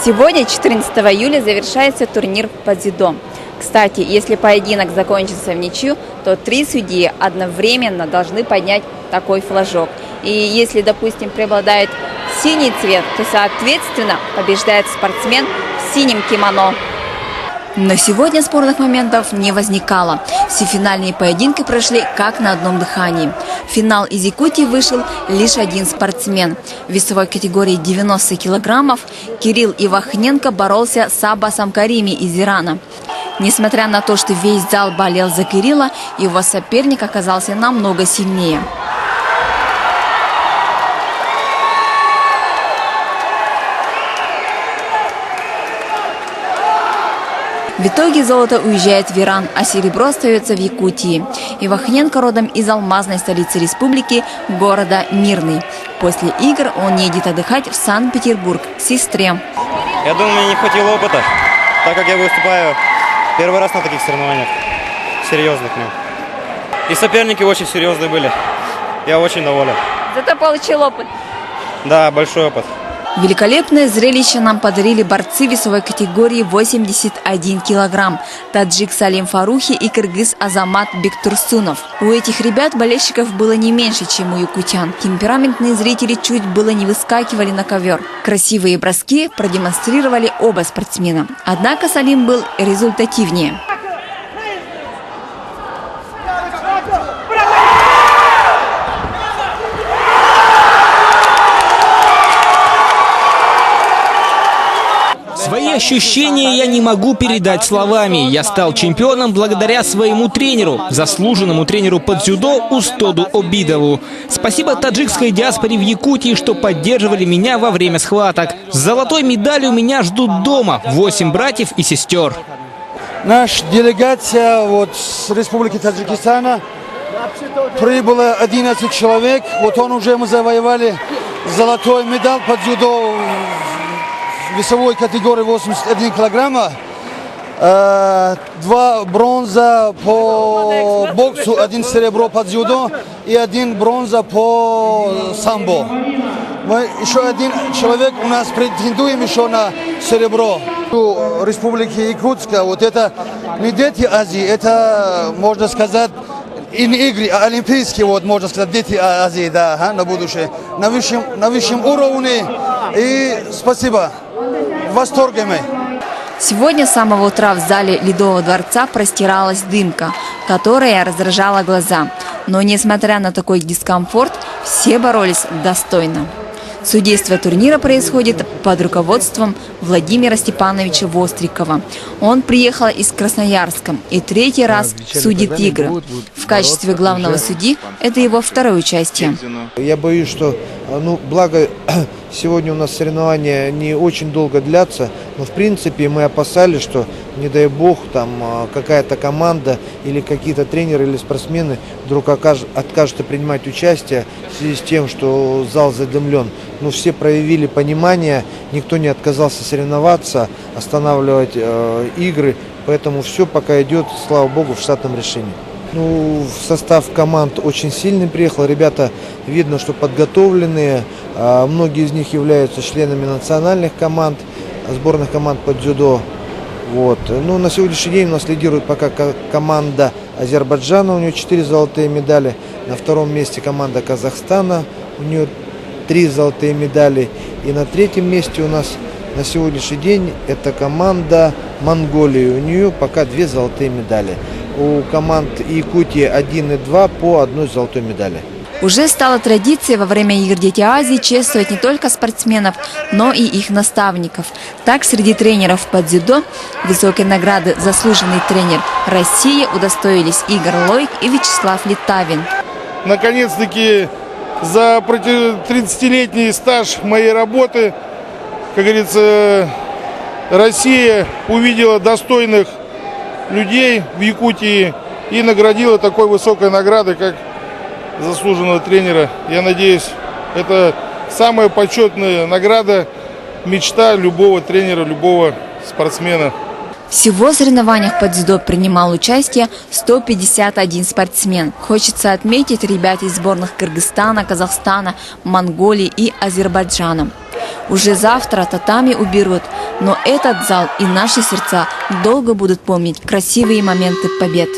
Сегодня, 14 июля, завершается турнир по дзюдо. Кстати, если поединок закончится в ничью, то 3 судьи одновременно должны поднять такой флажок. И если, допустим, преобладает синий цвет, то, соответственно, побеждает спортсмен в синем кимоно. Но сегодня спорных моментов не возникало. Все финальные поединки прошли как на одном дыхании. В финал из Якутии вышел лишь один спортсмен. В весовой категории 90 килограммов Кирилл Ивахненко боролся с Аббасом Карими из Ирана. Несмотря на то, что весь зал болел за Кирилла, его соперник оказался намного сильнее. В итоге золото уезжает в Иран, а серебро остается в Якутии. Ивахненко родом из алмазной столицы республики, города Мирный. После игр он едет отдыхать в Санкт-Петербург к сестре. Я думаю, мне не хватило опыта, так как я выступаю первый раз на таких соревнованиях, серьезных. И соперники очень серьезные были. Я очень доволен. Зато получил опыт. Да, большой опыт. Великолепное зрелище нам подарили борцы весовой категории 81 килограмм. Таджик Салим Фарухи и кыргыз Азамат Бектурсунов. У этих ребят болельщиков было не меньше, чем у якутян. Темпераментные зрители чуть было не выскакивали на ковер. Красивые броски продемонстрировали оба спортсмена. Однако Салим был результативнее. Свои ощущения я не могу передать словами. Я стал чемпионом благодаря своему тренеру, заслуженному тренеру по дзюдо Устоду Обидову. Спасибо таджикской диаспоре в Якутии, что поддерживали меня во время схваток. С золотой медалью меня ждут дома 8 братьев и сестер. Наша делегация с Республики Таджикистана прибыла 11 человек. Мы завоевали золотой медаль по дзюдо весовой категории 81 килограмма, 2 бронза по боксу, 1 серебро по дзюдо и 1 бронза по самбо. Мы еще один человек у нас претендуем еще на серебро. В Республике Якутска это не дети Азии, это, можно сказать, и не игры, а олимпийские, можно сказать, дети Азии, да, на будущее. На высшем уровне. И спасибо. Восторгами. Сегодня с самого утра в зале Ледового дворца простиралась дымка, которая раздражала глаза. Но несмотря на такой дискомфорт, все боролись достойно. Судейство турнира происходит под руководством Владимира Степановича Вострикова. Он приехал из Красноярска и 3-й раз судит игры. В качестве главного судьи это его второе участие. Я боюсь, что, благо сегодня у нас соревнования не очень долго длятся, но в принципе мы опасались, что, не дай бог, там какая-то команда или какие-то тренеры или спортсмены вдруг откажутся принимать участие в связи с тем, что зал задымлен. Но все проявили понимание, никто не отказался соревноваться, останавливать игры, поэтому все пока идет, слава богу, в штатном решении. В состав команд очень сильный приехал, ребята видно, что подготовленные, многие из них являются членами национальных команд, сборных команд по дзюдо. На сегодняшний день у нас лидирует пока команда Азербайджана, у нее 4 золотые медали, на 2-м месте команда Казахстана, у нее 3 золотые медали, и на 3-м месте у нас на сегодняшний день это команда Монголии, у нее пока 2 золотые медали. У команд Якутии 1 и 2 по 1 золотой медали. Уже стала традицией во время игр «Дети Азии» чествовать не только спортсменов, но и их наставников. Так, среди тренеров по дзюдо высокой награды «Заслуженный тренер России» удостоились Игорь Лойк и Вячеслав Литавин. Наконец-таки за 30-летний стаж моей работы, как говорится, Россия увидела достойных людей в Якутии и наградила такой высокой наградой, как заслуженного тренера. Я надеюсь, это самая почетная награда, мечта любого тренера, любого спортсмена. Всего в соревнованиях по дзюдо принимал участие 151 спортсмен. Хочется отметить ребят из сборных Кыргызстана, Казахстана, Монголии и Азербайджана. Уже завтра татами уберут, но этот зал и наши сердца долго будут помнить красивые моменты побед.